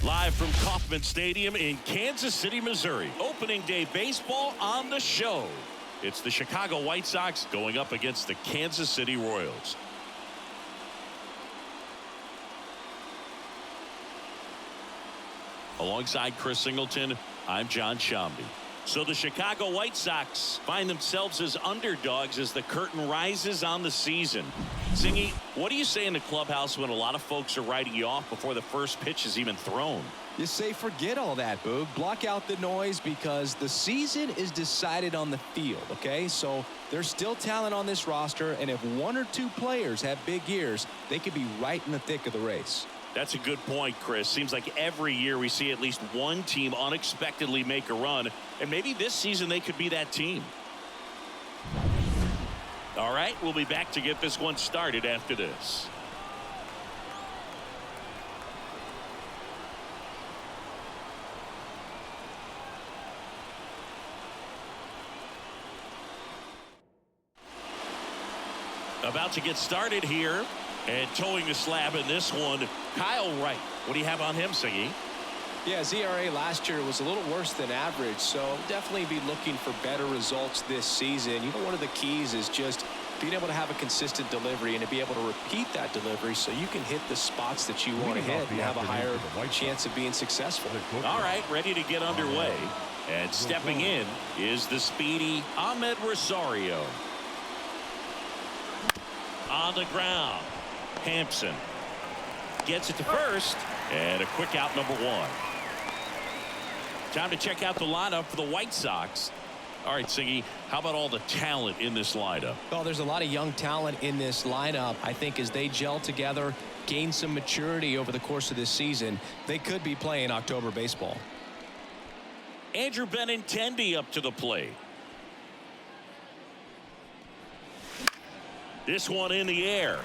Live from Kauffman Stadium in Kansas City, Missouri. Opening day baseball on the show. It's the Chicago White Sox going up against the Kansas City Royals. Alongside Chris Singleton, I'm John Shambi. So the Chicago White Sox find themselves as underdogs as the curtain rises on the season. Singy, what do you say in the clubhouse when a lot of folks are writing you off before the first pitch is even thrown? You say forget all that, Boog. Block out the noise because the season is decided on the field, okay? So there's still talent on this roster, and if one or two players have big years, they could be right in the thick of the race. That's a good point, Chris. Seems like every year we see at least one team unexpectedly make a run, and maybe this season they could be that team. All right, we'll be back to get this one started after this. About to get started here. And towing the slab in this one, Kyle Wright. What do you have on him, Singy? Yeah, his ERA last year was a little worse than average, so definitely be looking for better results this season. You know, one of the keys is just being able to have a consistent delivery and to be able to repeat that delivery so you can hit the spots that you want to hit and have a higher chance of being successful. All right, ready to get underway. And stepping in is the speedy Ahmed Rosario. On the ground. Hampson gets it to first, and a quick out, number one. Time to check out the lineup for the White Sox. All right, Siggy, how about all the talent in this lineup? Well, there's a lot of young talent in this lineup. I think as they gel together, gain some maturity over the course of this season, they could be playing October baseball. Andrew Benintendi up to the plate. This one in the air.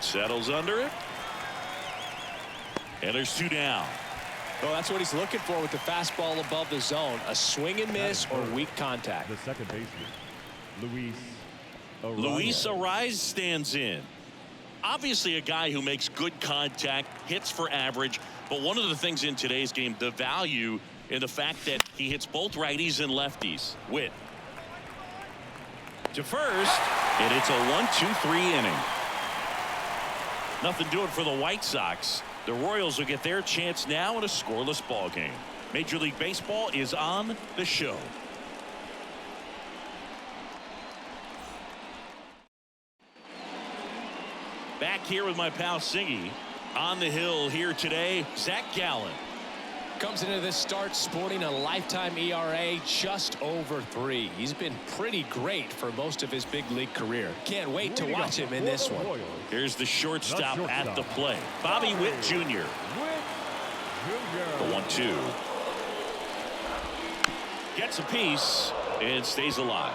Settles under it. And there's two down. Well, that's what he's looking for with the fastball above the zone. A swing and miss or weak contact. The second baseman, Luis Arraez stands in. Obviously a guy who makes good contact, hits for average. But one of the things in today's game, the value in the fact that he hits both righties and lefties. Witt. To first. And it's a 1-2-3 inning. Nothing doing for the White Sox. The Royals will get their chance now in a scoreless ball game. Major League Baseball is on the show. Back here with my pal Singy. On the hill here today, Zach Gallen. Comes into this start sporting a lifetime ERA just over 3. He's been pretty great for most of his big league career. Can't wait to watch him in this one. Here's the shortstop at the plate. Bobby Witt Jr. The 1-2. Gets a piece and stays alive.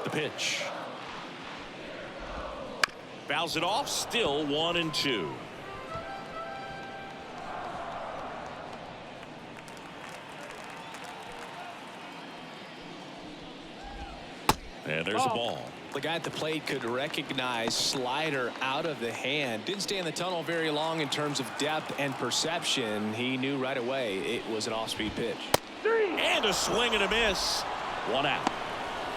The pitch. Fouls it off, still 1-2. And there's a ball. The guy at the plate could recognize slider out of the hand. Didn't stay in the tunnel very long in terms of depth and perception. He knew right away it was an off-speed pitch. And a swing and a miss. 1 out.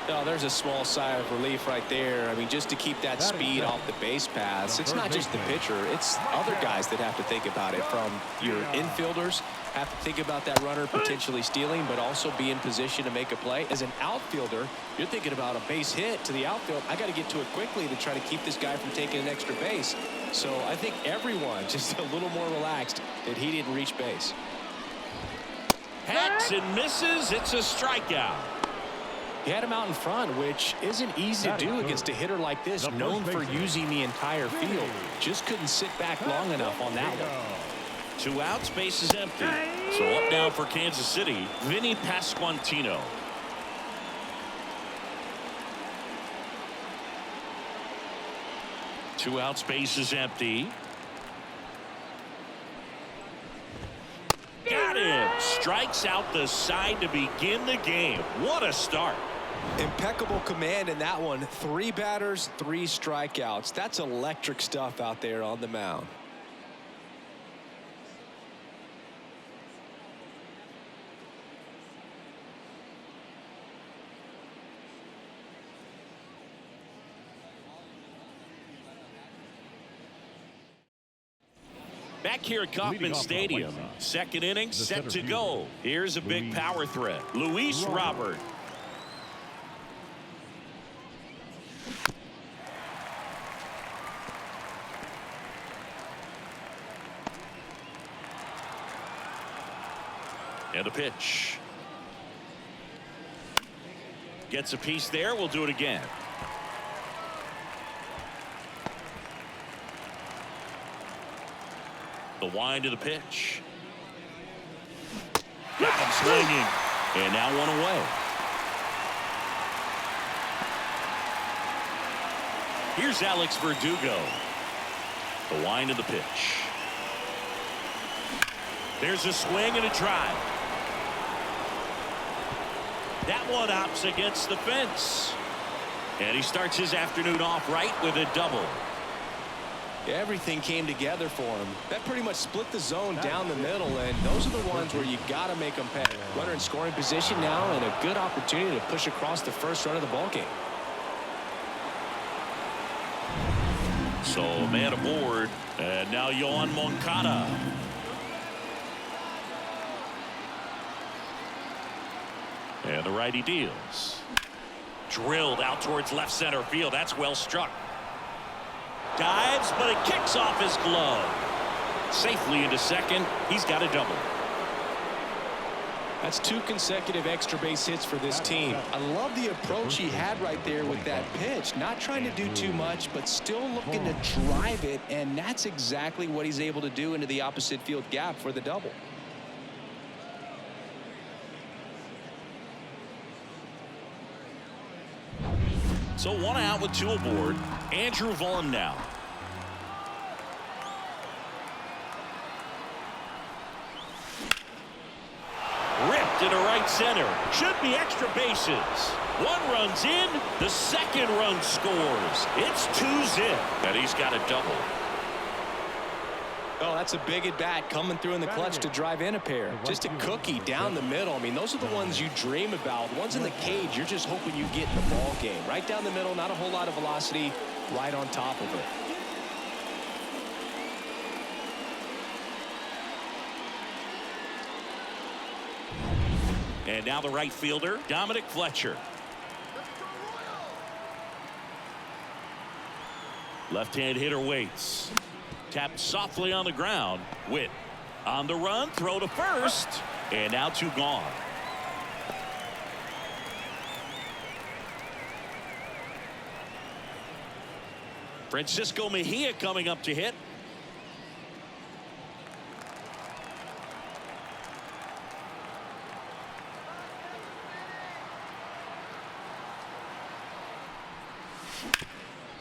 No, there's a small sigh of relief right there. I mean, just to keep that speed off the base paths. It's not just the pitcher. It's other guys that have to think about it. From your infielders have to think about that runner potentially stealing, but also be in position to make a play. As an outfielder, you're thinking about a base hit to the outfield. I got to get to it quickly to try to keep this guy from taking an extra base. So I think everyone just a little more relaxed that he didn't reach base. Hacks and misses. It's a strikeout. He had him out in front, which isn't easy to do against a hitter like this, known for using the entire field. Just couldn't sit back long enough on that one. 2 outs, base is empty. So up now for Kansas City, Vinny Pasquantino. Two outs, base is empty. Got him. Strikes out the side to begin the game. What a start. Impeccable command in that one. 3 batters, 3 strikeouts. That's electric stuff out there on the mound. Back here at Kauffman Stadium, second inning set to go. Here's a big power threat. Luis Robert. And the pitch. Gets a piece there. We'll do it again. The wind of the pitch. Got him swinging. And now 1 away. Here's Alex Verdugo. The wind of the pitch. There's a swing and a drive. That one hops against the fence. And he starts his afternoon off right with a double. Everything came together for him. That pretty much split the zone down the middle, and those are the ones where you got to make them pay. Runner in scoring position now, and a good opportunity to push across the first run of the ball game. So man aboard, and now Yohan Moncada. And the righty deals. Drilled out towards left center field. That's well struck. Dives, but it kicks off his glove. Safely into second. He's got a double. That's 2 consecutive extra base hits for this team. I love the approach he had right there with that pitch. Not trying to do too much, but still looking to drive it, and that's exactly what he's able to do into the opposite field gap for the double. So 1 out with 2 aboard. Andrew Vaughn now. Ripped into right center. Should be extra bases. 1 run's in. The second run scores. It's 2-zip. And he's got a double. Oh, that's a big at bat coming through in the clutch to drive in a pair. Just a cookie down the middle. I mean, those are the ones you dream about. Ones in the cage, you're just hoping you get in the ball game. Right down the middle, not a whole lot of velocity, right on top of it. And now the right fielder, Dominic Fletcher. Left-hand hitter waits. Tapped softly on the ground. Witt on the run, throw to first, and now 2 gone. Francisco Mejia coming up to hit.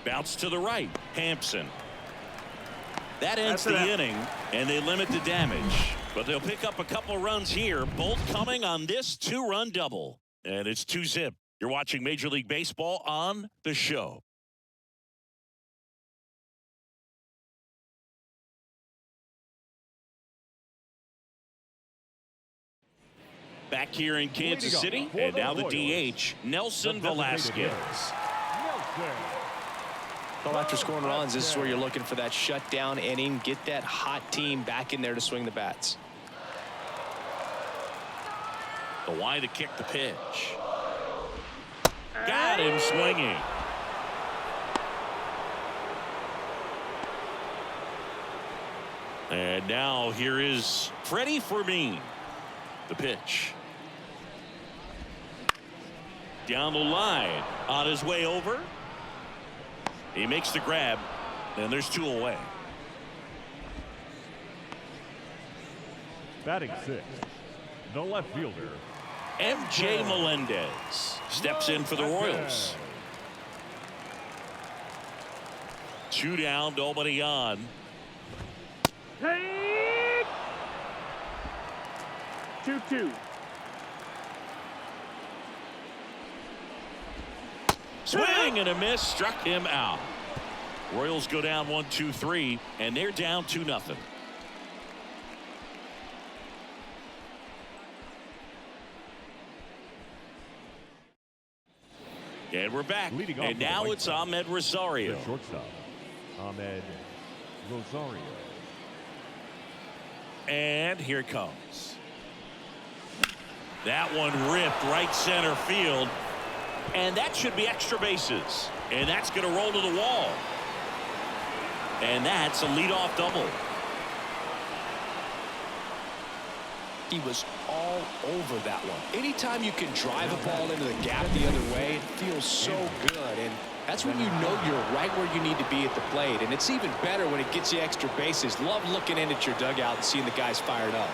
Bounce to the right. Hampson. That ends the inning, and they limit the damage. But they'll pick up a couple runs here, both coming on this 2-run double. And it's 2-zip. You're watching Major League Baseball on The Show. Back here in Kansas City, and now the DH, Nelson Velasquez. Well, after scoring runs, this is where you're looking for that shutdown inning. Get that hot team back in there to swing the bats. The wind to kick the pitch. Got him swinging. And now here is Freddie Fermin. The pitch. Down the line. On his way over. He makes the grab, and there's 2 away. Batting 6th, the left fielder, M.J. Melendez steps in for the Royals. 2 down, nobody on. Take 2-2. Swing and a miss, struck him out. Royals go down 1-2-3, and they're down 2-0. And we're back. And now it's Ahmed Rosario. The shortstop, Ahmed Rosario. And here it comes. That one ripped right center field. And that should be extra bases. And that's going to roll to the wall. And that's a leadoff double. He was all over that one. Anytime you can drive a ball into the gap the other way, it feels so good. And that's when you know you're right where you need to be at the plate. And it's even better when it gets you extra bases. Love looking in at your dugout and seeing the guys fired up.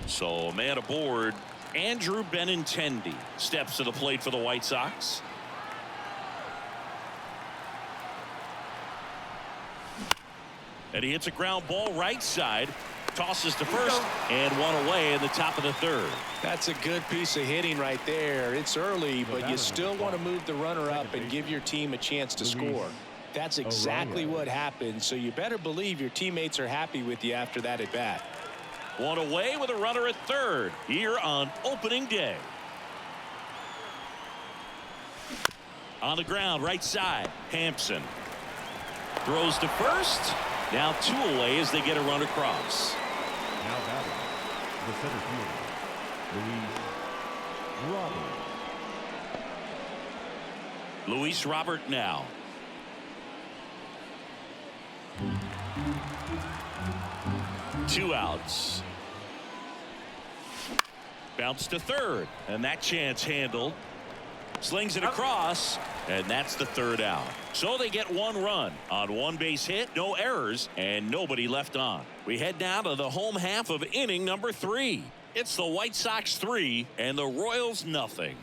So, man aboard, Andrew Benintendi steps to the plate for the White Sox. And he hits a ground ball right side, tosses to first, and one away in the top of the third. That's a good piece of hitting right there. It's early, but you still want to move the runner up and give your team a chance to score. That's exactly what happened, so you better believe your teammates are happy with you after that at bat. One away with a runner at third here on opening day. On the ground, right side, Hampson throws to first. Now two away as they get a run across. Now batting, the center fielder, Luis Robert now. Two outs. Bounce to third, and that chance handled. Slings it across, and that's the third out. So they get one run on one base hit, no errors, and nobody left on. We head now to the home half of inning number 3. It's the White Sox 3 and the Royals nothing.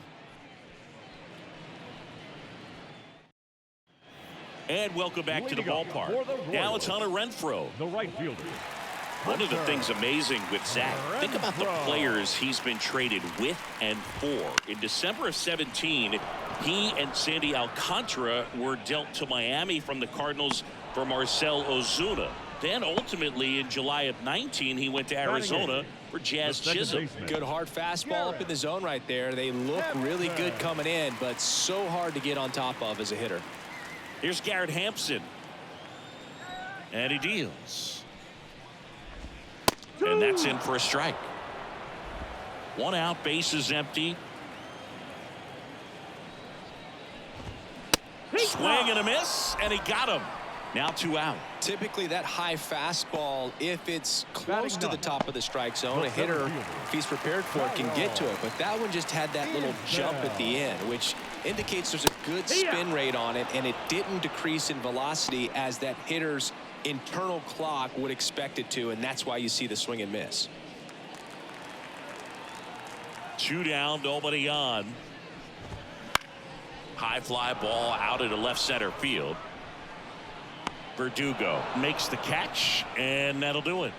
And welcome back to the ballpark. Now it's Hunter Renfroe, the right fielder. One of the things amazing with Zach, think about the players he's been traded with and for. In December of 17, he and Sandy Alcantara were dealt to Miami from the Cardinals for Marcell Ozuna. Then ultimately in July of 19, he went to Arizona for Jazz Chisholm. Good hard fastball up in the zone right there. They look really good coming in, but so hard to get on top of as a hitter. Here's Garrett Hampson. And he deals. And that's in for a strike. One out, bases empty. Swing and a miss, and he got him. Now two out. Typically that high fastball, if it's close to the top of the strike zone, a hitter, if he's prepared for it, can get to it. But that one just had that little jump at the end, which indicates there's a good spin rate on it, and it didn't decrease in velocity as that hitter's internal clock would expect it to, and that's why you see the swing and miss. Two down, nobody on. High fly ball out into left center field. Verdugo makes the catch, and that'll do it.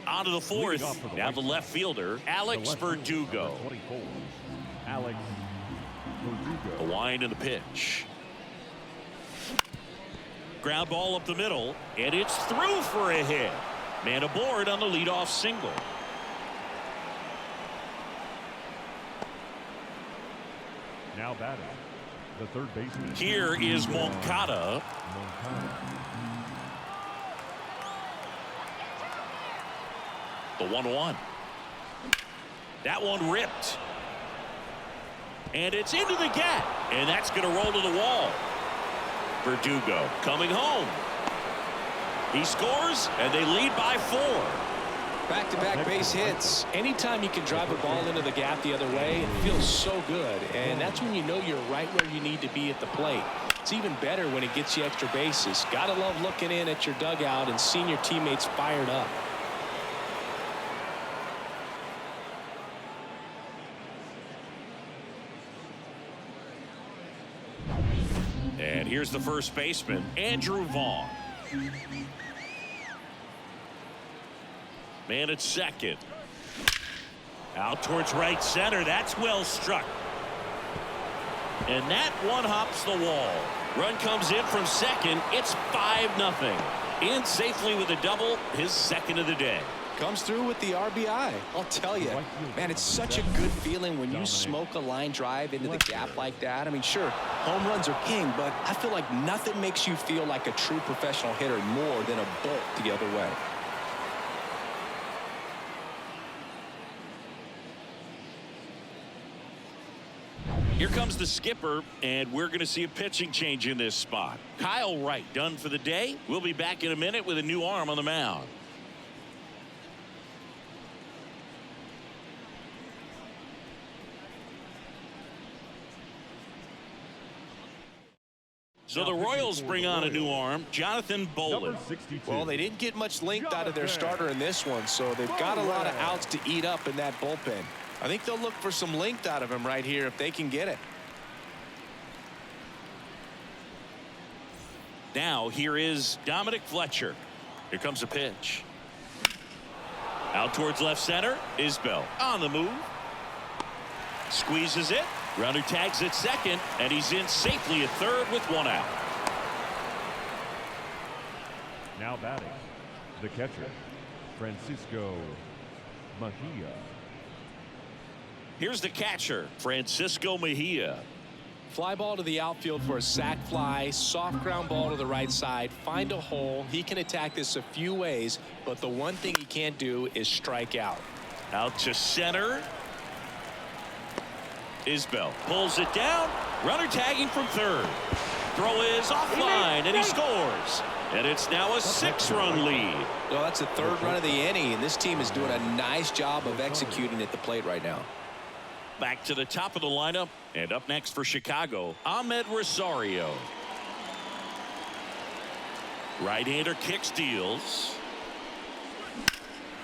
On to the fourth. Now the left fielder, Alex Verdugo. Alex Verdugo. A wind and a pitch. Ground ball up the middle, and it's through for a hit. Man aboard on the leadoff single. Now batting, the third baseman. Here is Moncada. The 1-1. That one ripped. And it's into the gap. And that's going to roll to the wall. Verdugo coming home. He scores, and they lead by 4. Back-to-back base hits. Anytime you can drive a ball into the gap the other way, it feels so good. And that's when you know you're right where you need to be at the plate. It's even better when it gets you extra bases. Gotta love looking in at your dugout and seeing your teammates fired up. And here's the first baseman, Andrew Vaughn. Man at second. Out towards right center. That's well struck. And that one hops the wall. Run comes in from second. It's 5-0. In safely with a double, his second of the day. Comes through with the RBI. I'll tell you, man, it's such a good feeling when you smoke a line drive into the gap like that. I mean, sure, home runs are king, but I feel like nothing makes you feel like a true professional hitter more than a bolt the other way. Here comes the skipper, and we're going to see a pitching change in this spot. Kyle Wright done for the day. We'll be back in a minute with a new arm on the mound. So the Royals bring on a new arm, Jonathan Bolin. Well, they didn't get much length out of their starter in this one, so they've got a lot of outs to eat up in that bullpen. I think they'll look for some length out of him right here if they can get it. Now here is Dominic Fletcher. Here comes a pitch. Out towards left center. Isbell on the move. Squeezes it. Runner tags at second, and he's in safely at third with one out. Now batting, the catcher, Francisco Mejia. Here's the catcher, Francisco Mejia. Fly ball to the outfield for a sac fly. Soft ground ball to the right side. Find a hole. He can attack this a few ways, but the one thing he can't do is strike out. Out to center. Isbell pulls it down. Runner tagging from third. Throw is offline, and he scores. And it's now a 6-run lead. Well, that's the third run of the inning, and this team is doing a nice job of executing at the plate right now. Back to the top of the lineup, and up next for Chicago, Ahmed Rosario. Right-hander kick steals.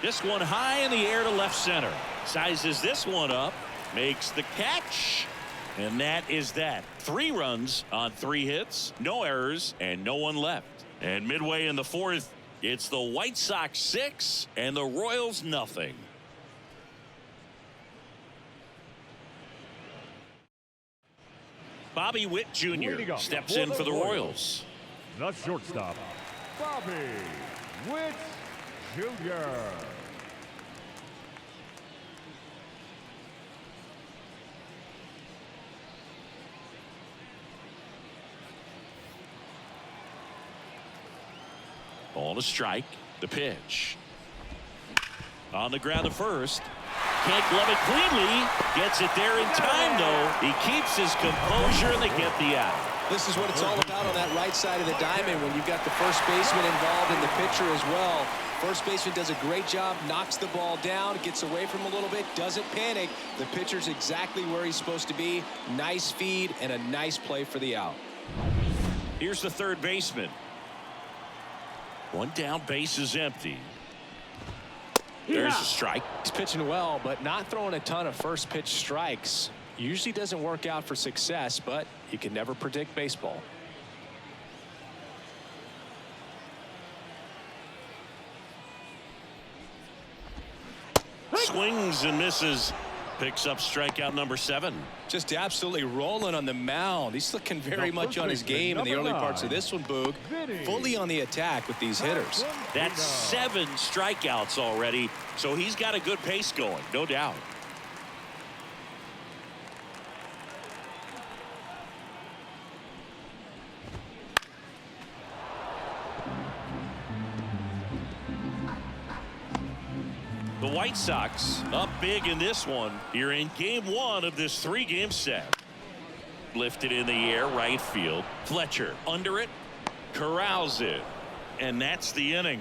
This one high in the air to left center. Sizes this one up. Makes the catch. And that is that. 3 runs on 3 hits. No errors and no one left. And midway in the 4th, it's the White Sox 6 and the Royals nothing. Bobby Witt Jr. steps in for the Royals. The shortstop, Bobby Witt Jr. Ball to strike. The pitch. On the ground to first. Can't glove it cleanly. Gets it there in time, though. He keeps his composure, and they get the out. This is what it's all about on that right side of the diamond when you've got the first baseman involved and the pitcher as well. First baseman does a great job, knocks the ball down, gets away from him a little bit, doesn't panic. The pitcher's exactly where he's supposed to be. Nice feed and a nice play for the out. Here's the third baseman. One down, base is empty. There's a strike. He's pitching well, but not throwing a ton of first pitch strikes. Usually doesn't work out for success, but you can never predict baseball. Swings and misses. Picks up strikeout number 7. Just absolutely rolling on the mound. He's looking very much on his game in the early parts of this one, Boog. Fully on the attack with these hitters. That's 7 strikeouts already, so he's got a good pace going, no doubt. The White Sox up big in this one here in game 1 of this 3-game set. Lifted in the air, right field. Fletcher under it, corrals it, and that's the inning.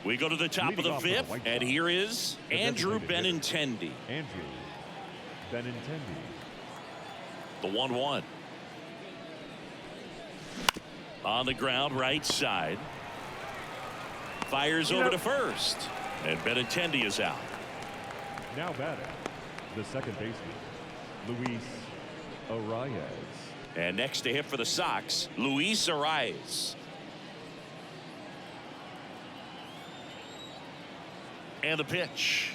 We go to the top of the 5th, and here is Andrew Benintendi. Andrew Benintendi. The 1-1. On the ground, right side. Fires over to first. And Benintendi is out. Now batting, the second baseman, Luis Arias. And next to hit for the Sox, Luis Arias. And the pitch.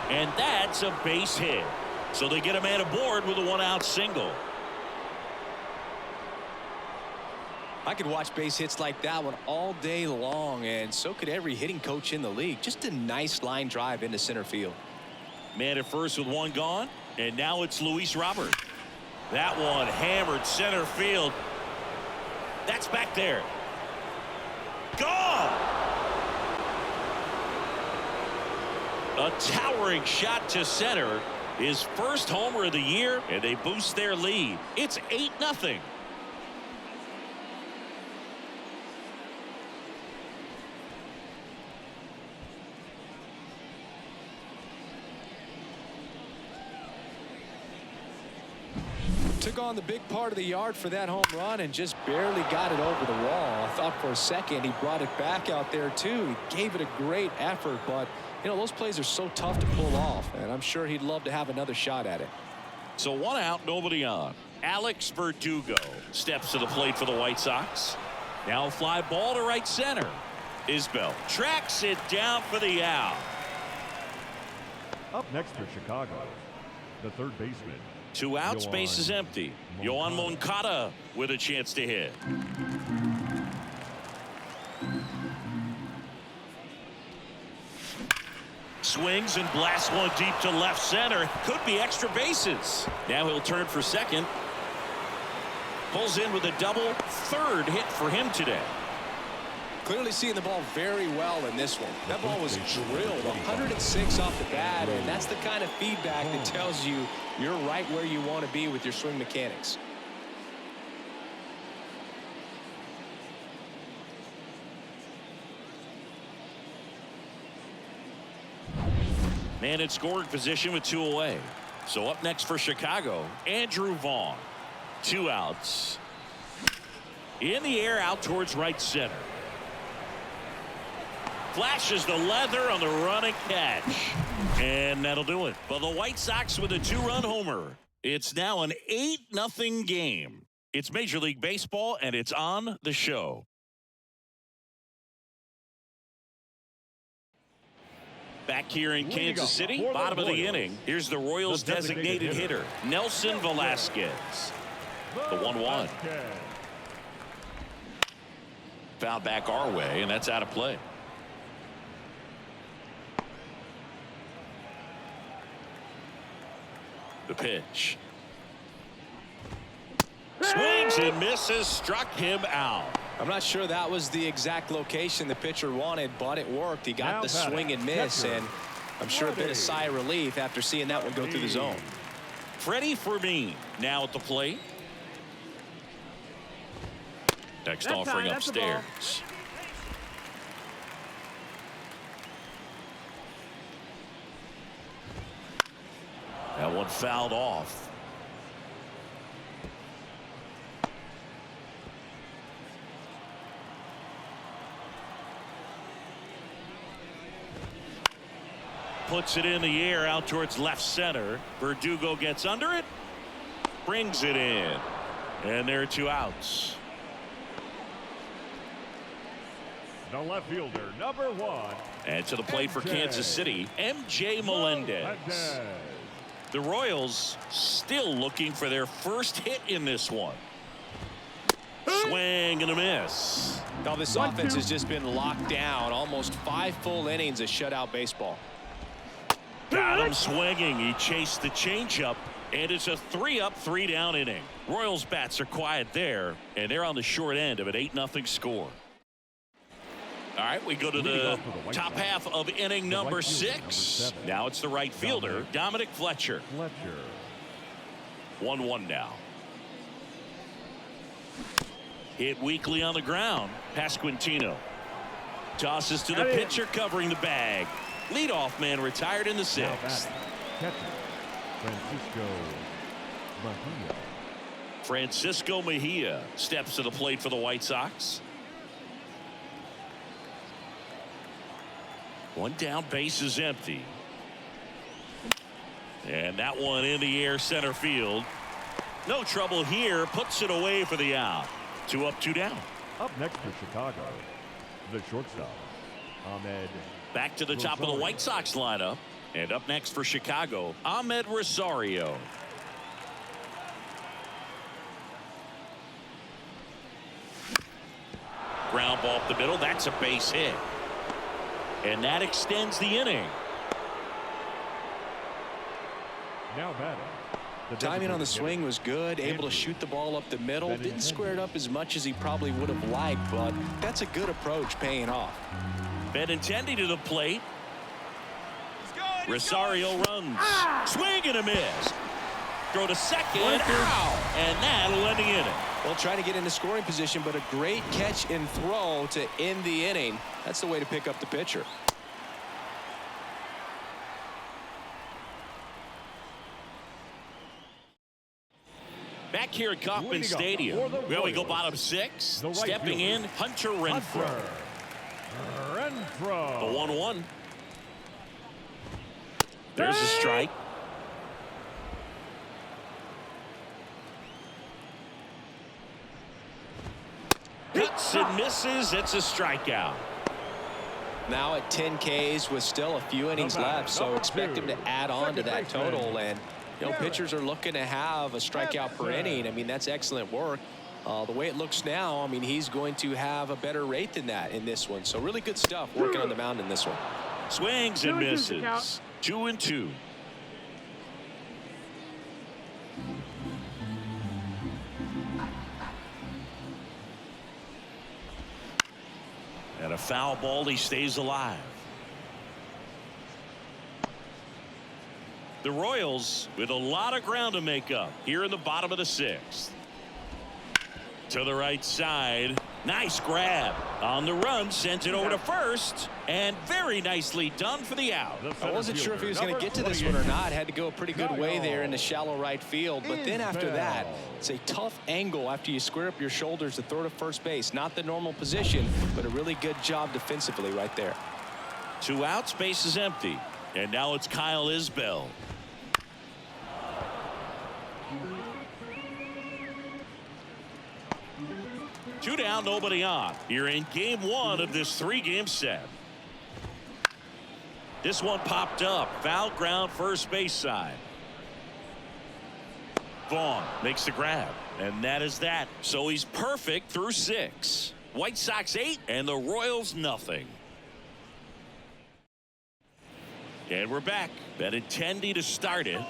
And that's a base hit. So they get a man aboard with a one-out single. I could watch base hits like that one all day long, and so could every hitting coach in the league. Just a nice line drive into center field. Man at first with one gone, and now it's Luis Robert. That one hammered center field. That's back there. Gone! A towering shot to center. His first homer of the year, and they boost their lead. It's 8-0. Took on the big part of the yard for that home run and just barely got it over the wall. I thought for a second he brought it back out there too. He gave it a great effort, but you know, those plays are so tough to pull off, and I'm sure he'd love to have another shot at it. So one out, nobody on. Alex Verdugo steps to the plate for the White Sox. Now a fly ball to right center. Isbell tracks it down for the out. Up next for Chicago, the third baseman. 2 outs, base is empty. Yoan Moncada with a chance to hit. Swings and blasts one deep to left center. Could be extra bases. Now he'll turn for second. Pulls in with a double. Third hit for him today. Clearly seeing the ball very well in this one. That ball was drilled 106 off the bat, and that's the kind of feedback that tells you you're right where you want to be with your swing mechanics. Man in scoring position with 2 away. So up next for Chicago, Andrew Vaughn. 2 outs. In the air out towards right center. Flashes the leather on the running catch. And that'll do it. For the White Sox with a 2-run homer. It's now an 8-0 game. It's Major League Baseball, and it's on the show. Back here in Kansas City, bottom of the inning. Here's the Royals' designated hitter, Nelson Velasquez. The 1-1. Foul back our way, and that's out of play. The pitch. Swings and misses, struck him out. I'm not sure that was the exact location the pitcher wanted, but it worked. He got the swing and miss, and I'm sure a bit of sigh of relief after seeing that one go through the zone. Freddie Fermin now at the plate. Next offering upstairs. That one fouled off. Puts it in the air out towards left center. Verdugo gets under it. Brings it in. And there are 2 outs. The left fielder, number 1. And to the plate for Kansas City, MJ Melendez. The Royals still looking for their first hit in this one. Swing and a miss. Now this offense has just been locked down. Almost 5 full innings of shutout baseball. Got him swinging. He chased the changeup, and it's a 3-up, 3-down inning. Royals bats are quiet there, and they're on the short end of an 8-0 score. All right, we go to the top half of inning number 6. Now it's the right fielder, Dominic Fletcher. 1-1 now. Hit weakly on the ground. Pasquantino tosses to the pitcher covering the bag. Leadoff man retired in the 6th. Catcher, Francisco Mejia. Francisco Mejia steps to the plate for the White Sox. One down, base is empty. And that one in the air, center field. No trouble here, puts it away for the out. 2 up, 2 down. Up next for Chicago, the shortstop, Ahmed. Back to the top of the White Sox lineup. And up next for Chicago, Ahmed Rosario. Ground ball up the middle. That's a base hit. And that extends the inning. Now batting. The timing on the swing was good. Able to shoot the ball up the middle. Didn't square it up as much as he probably would have liked, but that's a good approach paying off. Benintendi to the plate. Rosario runs. Swing and a miss. Throw to second. Ow! And that'll end the inning. Well, trying to get into scoring position, but a great catch and throw to end the inning. That's the way to pick up the pitcher. Back here at Kauffman Stadium, where we go bottom 6. Stepping in, Hunter Renfroe. The 1-1. There's a strike. Hits and misses. It's a strikeout. Now at 10 Ks with still a few innings left, so expect him to add on to that total. And you know, pitchers are looking to have a strikeout per inning. I mean, that's excellent work. The way it looks now, I mean, he's going to have a better rate than that in this one. So really good stuff working on the mound in this one. Swings and misses. 2-2. And a foul ball, he stays alive. The Royals with a lot of ground to make up here in the bottom of the 6th. To the right side. Nice grab. On the run, sends it over to first. And very nicely done for the out. I wasn't sure if he was going to get to this one or not. Had to go a pretty good way there in the shallow right field. But then after that, it's a tough angle after you square up your shoulders to throw to first base. Not the normal position, but a really good job defensively right there. 2 outs, base is empty. And now it's Kyle Isbell. Two down, nobody on. You're in game 1 of this 3-game set. This one popped up. Foul ground, first base side. Vaughn makes the grab. And that is that. So he's perfect through 6. White Sox 8 and the Royals nothing. And we're back. Benintendi to start it.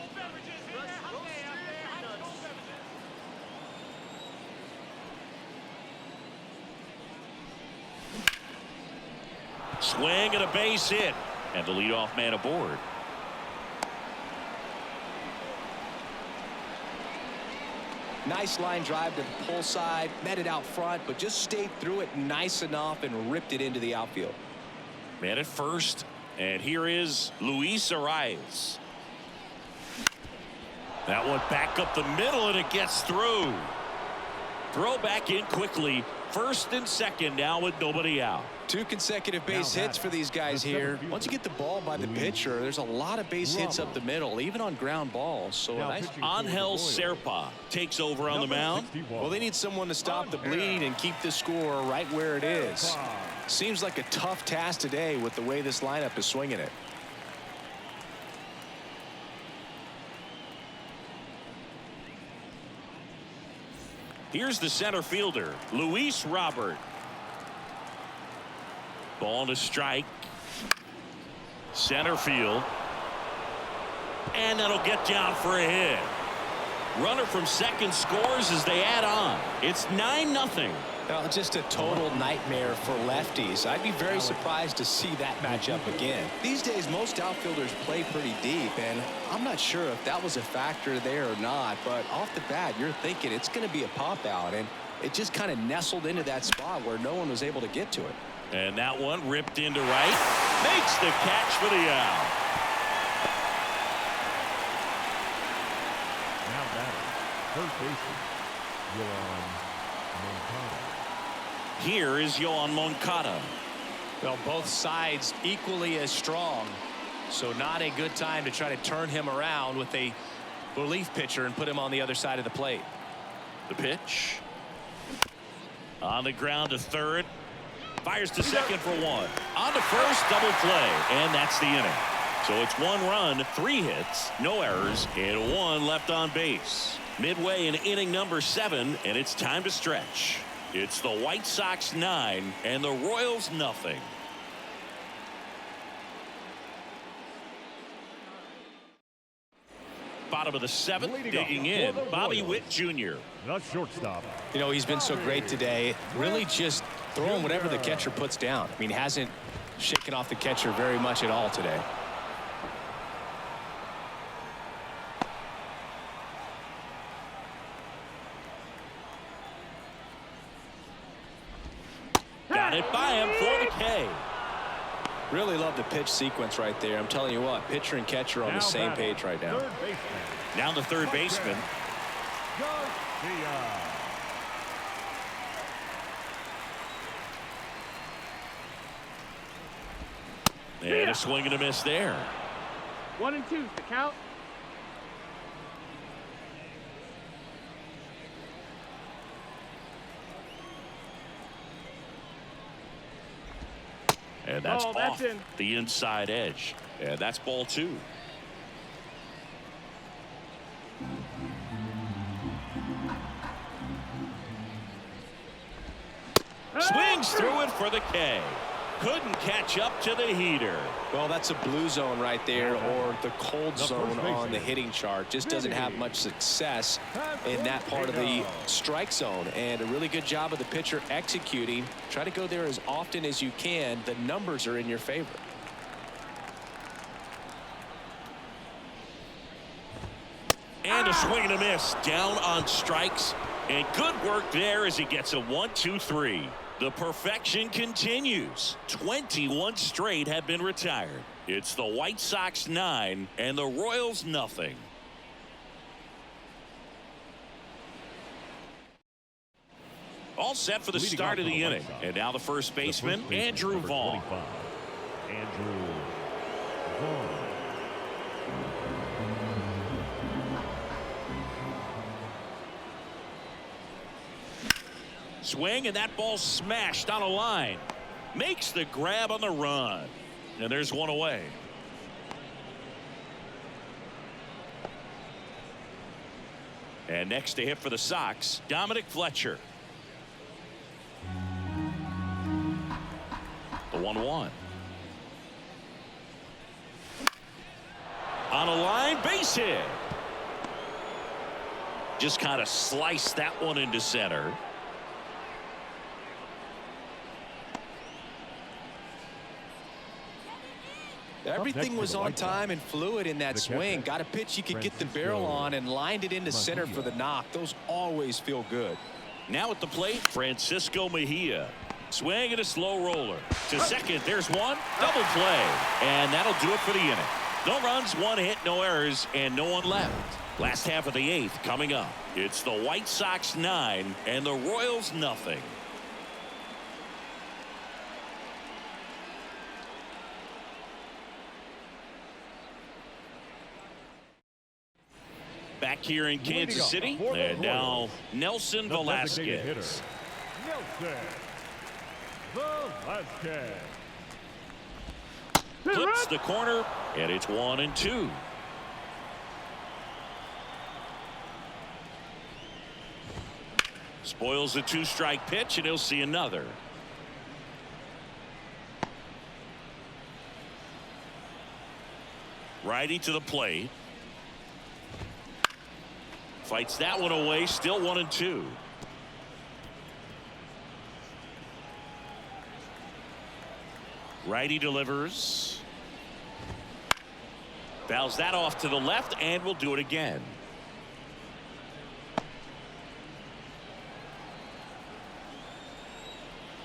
Swing and a base hit. And the leadoff man aboard. Nice line drive to the pull side. Met it out front, but just stayed through it nice enough and ripped it into the outfield. Man at first. And here is Luis Arias. That one back up the middle, and it gets through. Throw back in quickly. First and second now with nobody out. 2 consecutive base hits for these guys here. Once you get the ball by the pitcher, there's a lot of base hits up the middle, even on ground balls. So a nice. Angel Serpa takes over on the mound. Well, they need someone to stop the bleed and keep the score right where it is. Seems like a tough task today with the way this lineup is swinging it. Here's the center fielder, Luis Robert. Ball to strike. Center field. And that'll get down for a hit. Runner from second scores as they add on. It's 9-0. Well, just a total nightmare for lefties. I'd be very surprised to see that matchup again. These days, most outfielders play pretty deep, and I'm not sure if that was a factor there or not, but off the bat, you're thinking it's going to be a pop-out, and it just kind of nestled into that spot where no one was able to get to it. And that one ripped into right. Makes the catch for the out. Now batting, first baseman, Here is Yoan Moncada. Well, both sides equally as strong. So not a good time to try to turn him around with a relief pitcher and put him on the other side of the plate. The pitch. On the ground to third. Fires to second for one. On to first, double play. And that's the inning. So it's 1 run, 3 hits, no errors, and 1 left on base. Midway in inning number 7, and it's time to stretch. It's the White Sox 9 and the Royals nothing. Bottom of the 7th, digging in, Bobby Witt Jr. The shortstop. You know, he's been so great today. Really just throwing whatever the catcher puts down. I mean, hasn't shaken off the catcher very much at all today. Got it by him for the K. Really love the pitch sequence right there. I'm telling you what, pitcher and catcher on the same page right now. Now the third baseman. And a swing and a miss there. 1 and 2's the count. And that's Oh, that's off in. the inside edge. And that's ball 2. Swings through it for the K. Couldn't catch up to the heater. Well, that's a blue zone right there, or the cold zone on the hitting chart. Just doesn't have much success in that part of the strike zone. And a really good job of the pitcher executing. Try to go there as often as you can. The numbers are in your favor. And a swing and a miss down on strikes. And good work there as he gets a 1-2-3. The perfection continues. 21 straight have been retired. It's the White Sox 9 and the Royals nothing. All set for the start of the inning. And now the first baseman, Andrew Vaughn. Andrew Vaughn. Swing, and that ball smashed on a line. Makes the grab on the run. And there's one away. And next to hit for the Sox, Dominic Fletcher. The 1-1. On a line, base hit. Just kind of sliced that one into center. Everything was on time and fluid in that swing. Got a pitch you could get the barrel on and lined it into center for the knock. Those always feel good. Now at the plate, Francisco Mejia. Swing and a slow roller. To second, there's one. Double play. And that'll do it for the inning. No runs, 1 hit, no errors, and no one left. Last half of the 8th coming up. It's the White Sox 9 and the Royals nothing. Back here in Kansas City, and now Nelson Velasquez. Nelson Velasquez. Clips the corner, and it's 1-2. Spoils the 2-strike pitch, and he'll see another. Righty to the plate. Fights that one away, still 1-2. Righty delivers. Fouls that off to the left, and will do it again.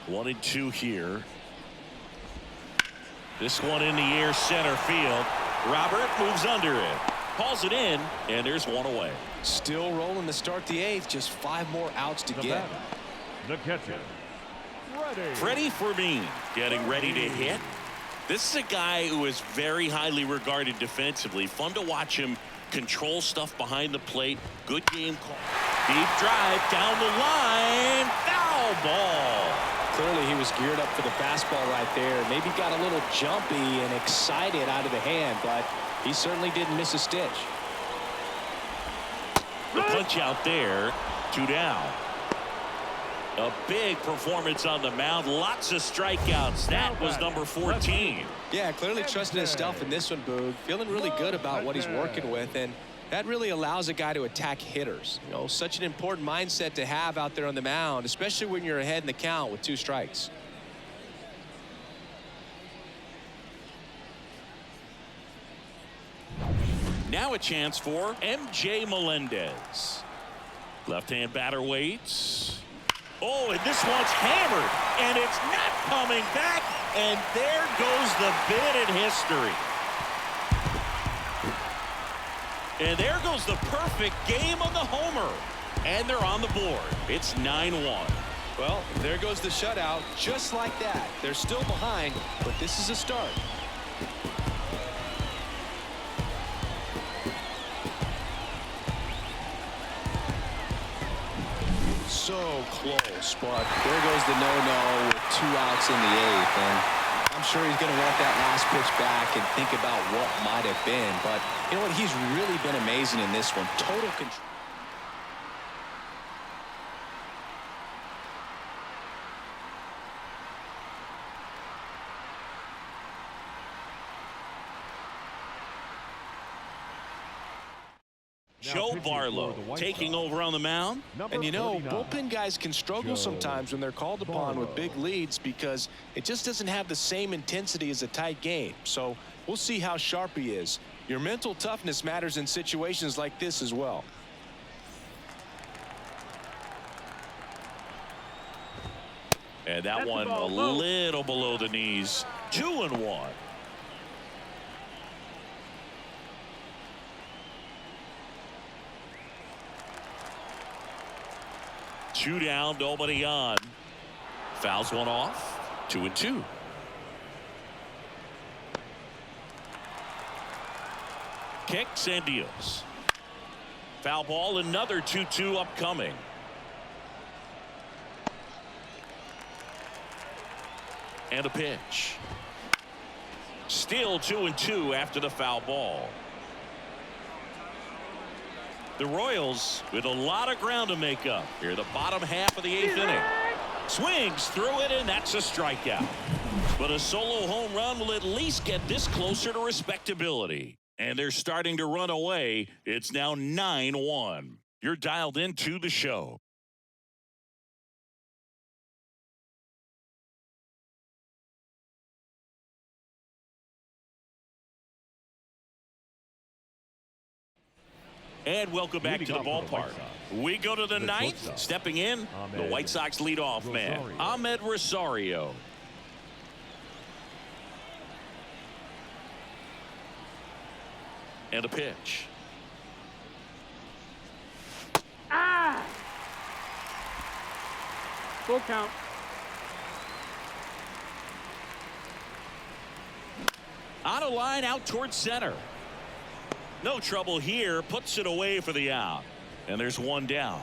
1-2 here. This one in the air, center field. Robert moves under it. Calls it in, and there's one away. Still rolling to start the 8th. Just 5 more outs to get. The catcher, Freddie Fermin getting ready to hit. This is a guy who is very highly regarded defensively. Fun to watch him control stuff behind the plate. Good game call. Deep drive down the line. Foul ball. Clearly he was geared up for the fastball right there. Maybe got a little jumpy and excited out of the hand, but he certainly didn't miss a stitch. The punch out there. 2 down. A big performance on the mound. Lots of strikeouts. That was number 14. Yeah, clearly trusting his stuff in this one, Boog. Feeling really good about what he's working with, and that really allows a guy to attack hitters. You know, such an important mindset to have out there on the mound, especially when you're ahead in the count with 2 strikes. Now a chance for MJ Melendez. Left-hand batter waits. Oh, and this one's hammered, and it's not coming back, and there goes the bid in history. And there goes the perfect game on the homer, and they're on the board. It's 9-1. Well, there goes the shutout, just like that. They're still behind, but this is a start. So close, but there goes the no-no with 2 outs in the 8th, and I'm sure he's going to want that last pitch back and think about what might have been. But you know what? He's really been amazing in this one. Total control. Joe Barlow taking over on the mound. And you know, bullpen guys can struggle sometimes when they're called upon with big leads because it just doesn't have the same intensity as a tight game. So we'll see how sharp he is. Your mental toughness matters in situations like this as well. And that one a little below the knees. 2-1. Two down, nobody on. Fouls one off. 2-2. Kicks and deals. Foul ball, another 2-2 upcoming. And a pitch. Still 2-2 after the foul ball. The Royals with a lot of ground to make up here. The bottom half of the 8th inning. Swings through it, and that's a strikeout. But a solo home run will at least get this closer to respectability. And they're starting to run away. It's now 9-1. You're dialed into the show. And welcome back to the ballpark. We go to the 9th. Stepping in, the White Sox leadoff man, Ahmed Rosario. And a pitch. Full count. On a line out towards center. No trouble here. Puts it away for the out. And there's one down.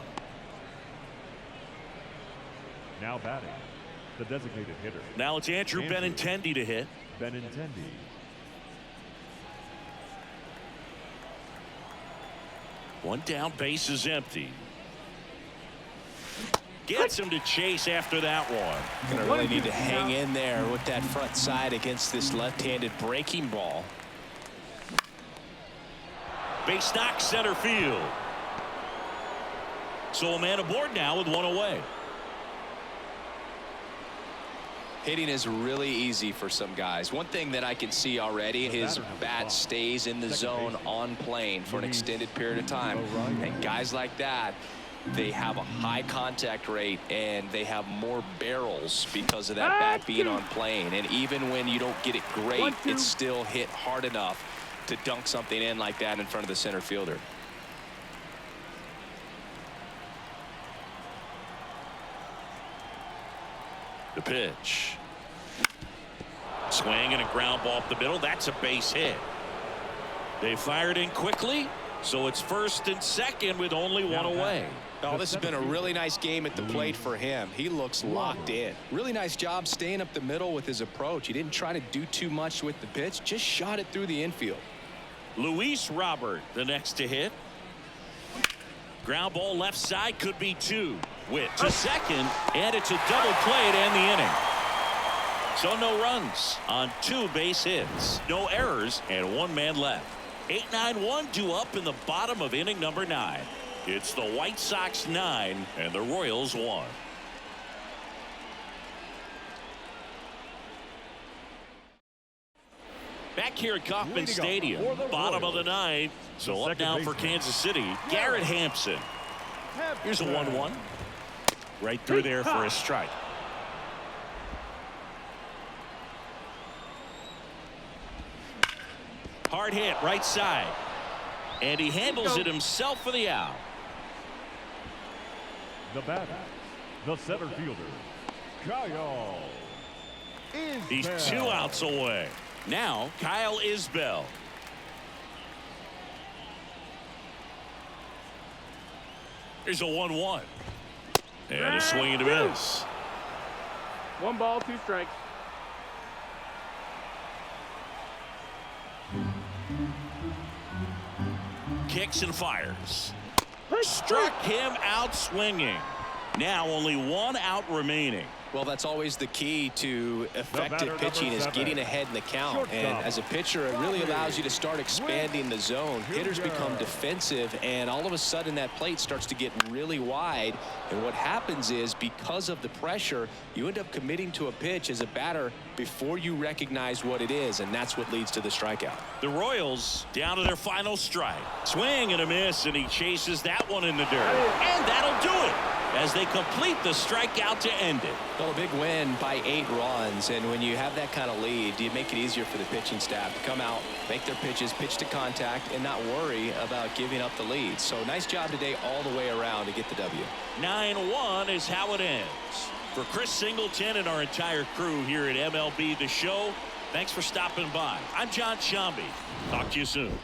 Now batting, the designated hitter. Now it's Andrew Benintendi to hit. Benintendi. One down, base is empty. Gets him to chase after that one. Gonna really need to hang in there with that front side against this left-handed breaking ball. Base knock center field. So a man aboard now with one away. Hitting is really easy for some guys. One thing that I can see already, his bat stays in the zone on plane for an extended period of time. And guys like that, they have a high contact rate and they have more barrels because of that bat being on plane. And even when you don't get it great, it's still hit hard enough to dunk something in like that in front of the center fielder. The pitch. Swing and a ground ball up the middle. That's a base hit. They fired in quickly, so it's first and second with only one away. Oh, this has been a really nice game at the plate for him. He looks locked in. Really nice job staying up the middle with his approach. He didn't try to do too much with the pitch, just shot it through the infield. Luis Robert, the next to hit. Ground ball left side, could be two. Witt to second, and it's a double play to end the inning. So no runs on 2 base hits, no errors, and 1 man left. 8-9-1 due up in the bottom of inning number 9. It's the White Sox 9 and the Royals 1. Back here at Kauffman Stadium, bottom of the 9th. So up now for Kansas City, Garrett Hampson. Here's a 1-1. Right through there for a strike. Hard hit right side. And he handles it himself for the out. The batter, the center fielder, Kyle Isbell. He's 2 outs away. Now Kyle Isbell. Here's a 1-1. And a swing and a miss. 1 ball, 2 strikes. Kicks and fires. Struck him out swinging. Now only 1 out remaining. Well, that's always the key to effective pitching, is getting ahead in the count. And as a pitcher, it really allows you to start expanding the zone. Hitters become defensive, and all of a sudden that plate starts to get really wide. And what happens is, because of the pressure, you end up committing to a pitch as a batter before you recognize what it is, and that's what leads to the strikeout. The Royals down to their final strike. Swing and a miss, and he chases that one in the dirt. And that'll do it as they complete the strikeout to end it. Well, a big win by 8 runs, and when you have that kind of lead, you make it easier for the pitching staff to come out, make their pitches, pitch to contact, and not worry about giving up the lead. So nice job today all the way around to get the W. 9-1 is how it ends. For Chris Singleton and our entire crew here at MLB The Show, thanks for stopping by. I'm John Shambi. Talk to you soon.